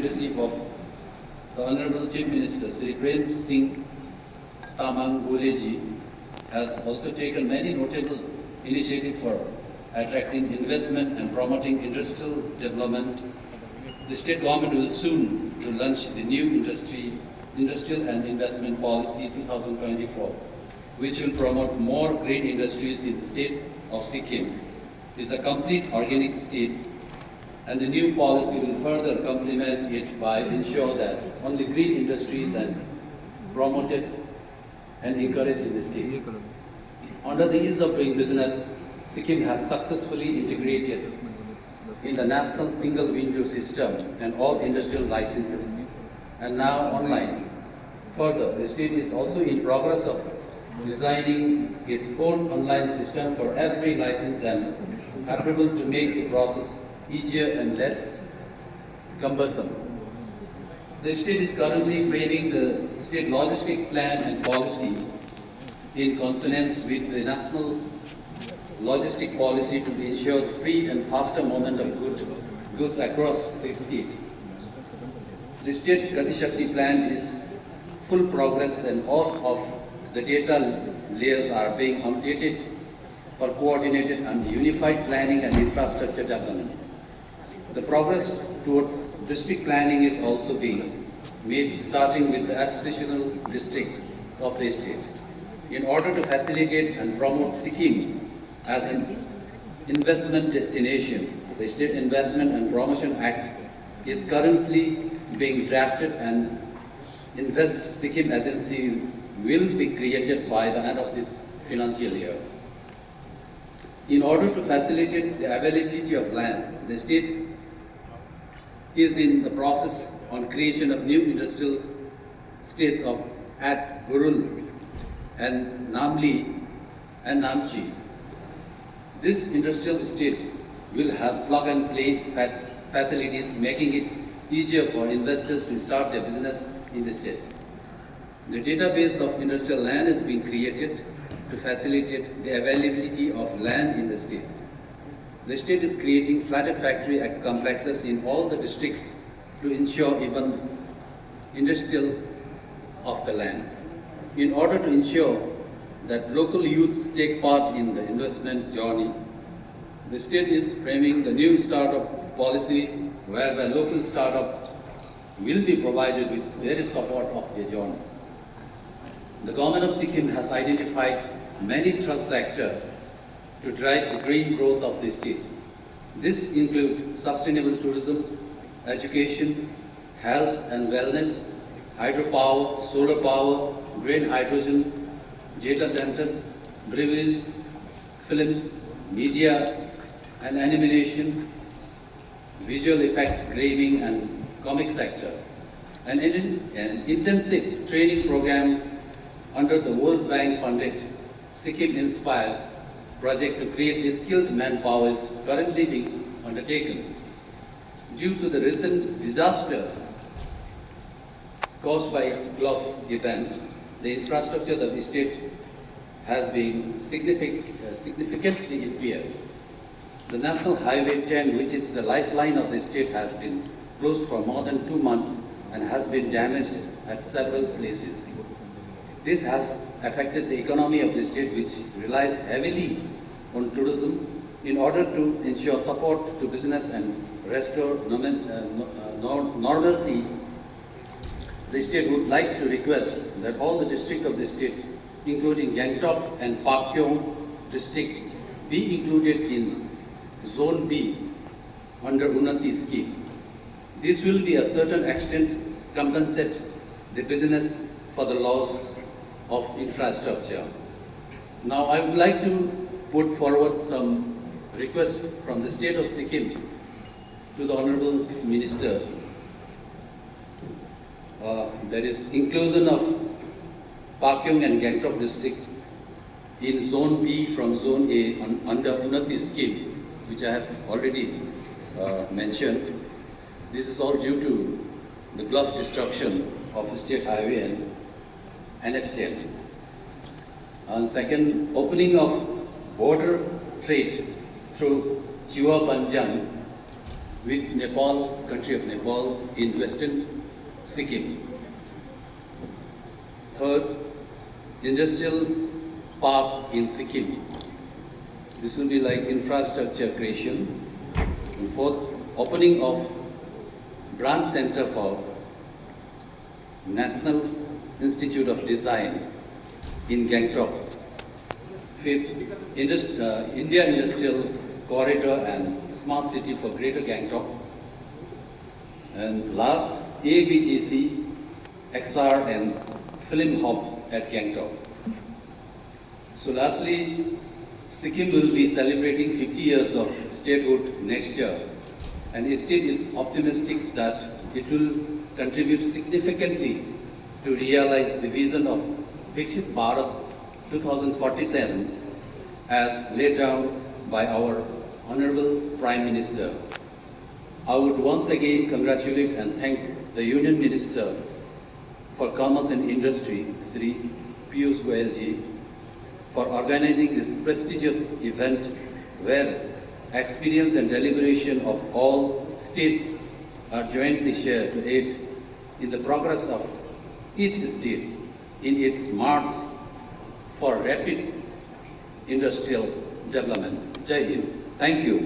leadership of the Honorable Chief Minister Sri Prem Singh Tamang Goleji has also taken many notable initiatives for attracting investment and promoting industrial development. The state government will soon to launch the new Industrial and Investment Policy 2024, which will promote more green industries in the state of Sikkim. It is a complete organic state, and the new policy will further complement it by ensure that only green industries are promoted and encouraged in the state. Under the ease of doing business, Sikkim has successfully integrated in the national single window system and all industrial licenses, and now online. Further, the state is also in progress of designing its own online system for every license and applicable to make the process easier and less cumbersome. The state is currently framing the state logistic plan and policy in consonance with the national logistic policy to ensure the free and faster movement of goods across the state. The state Gati Shakti plan is full progress, and all of the data layers are being updated for coordinated and unified planning and infrastructure development. The progress towards district planning is also being made, starting with the aspirational district of the state. In order to facilitate and promote Sikkim as an investment destination, the State Investment and Promotion Act is currently being drafted, and Invest Sikkim Agency will be created by the end of this financial year. In order to facilitate the availability of land, the state is in the process on creation of new industrial states at Gurul and Namli and Namchi. These industrial estates will have plug-and-play facilities, making it easier for investors to start their business in the state. The database of industrial land is being created to facilitate the availability of land in the state. The state is creating flatted factory complexes in all the districts to ensure even industrial of the land. In order to ensure that local youths take part in the investment journey, the state is framing the new startup policy whereby local startup will be provided with various support of their journey. The government of Sikkim has identified many thrust sectors to drive the green growth of the state. This includes sustainable tourism, education, health and wellness, hydropower, solar power, green hydrogen, data centers, breweries, films, media and animation, visual effects, graving and comic sector. An intensive training program under the World Bank funded Sikkim Inspires project to create skilled manpower is currently being undertaken. Due to the recent disaster caused by Gulf event, the infrastructure of the state has been significantly impaired. The National Highway 10, which is the lifeline of the state, has been closed for more than 2 months and has been damaged at several places. This has affected the economy of the state, which relies heavily on tourism. In order to ensure support to business and restore normalcy, the state would like to request that all the districts of the state, including Gangtok and Pakyong district, be included in Zone B under Unnati scheme. This will be a certain extent compensate the business for the loss of infrastructure. Now I would like to put forward some requests from the state of Sikkim to the Honorable Minister. That is inclusion of Pakyong and Gangtok district in Zone B from Zone A under Unnati scheme, which I have already mentioned. This is all due to the Gulf destruction of State Highway and NH10. And second, opening of border trade through Chiwa Banjang with Nepal, country of Nepal, in western Sikkim. Third, industrial park in Sikkim. This will be like infrastructure creation. And fourth, opening of branch center for National Institute of Design in Gangtok. Fifth, India Industrial Corridor and Smart City for Greater Gangtok. And last, ABGC, XR and Film Hub at Gangtok. So lastly, Sikkim will be celebrating 50 years of statehood next year, and the state is optimistic that it will contribute significantly to realize the vision of Viksit Bharat 2047 as laid down by our Honorable Prime Minister. I would once again congratulate and thank the Union Minister for Commerce and Industry, Sri Piyush Goyal ji, for organizing this prestigious event where experience and deliberation of all states are jointly shared to aid in the progress of each state in its march for rapid industrial development. Jai Hind. Thank you.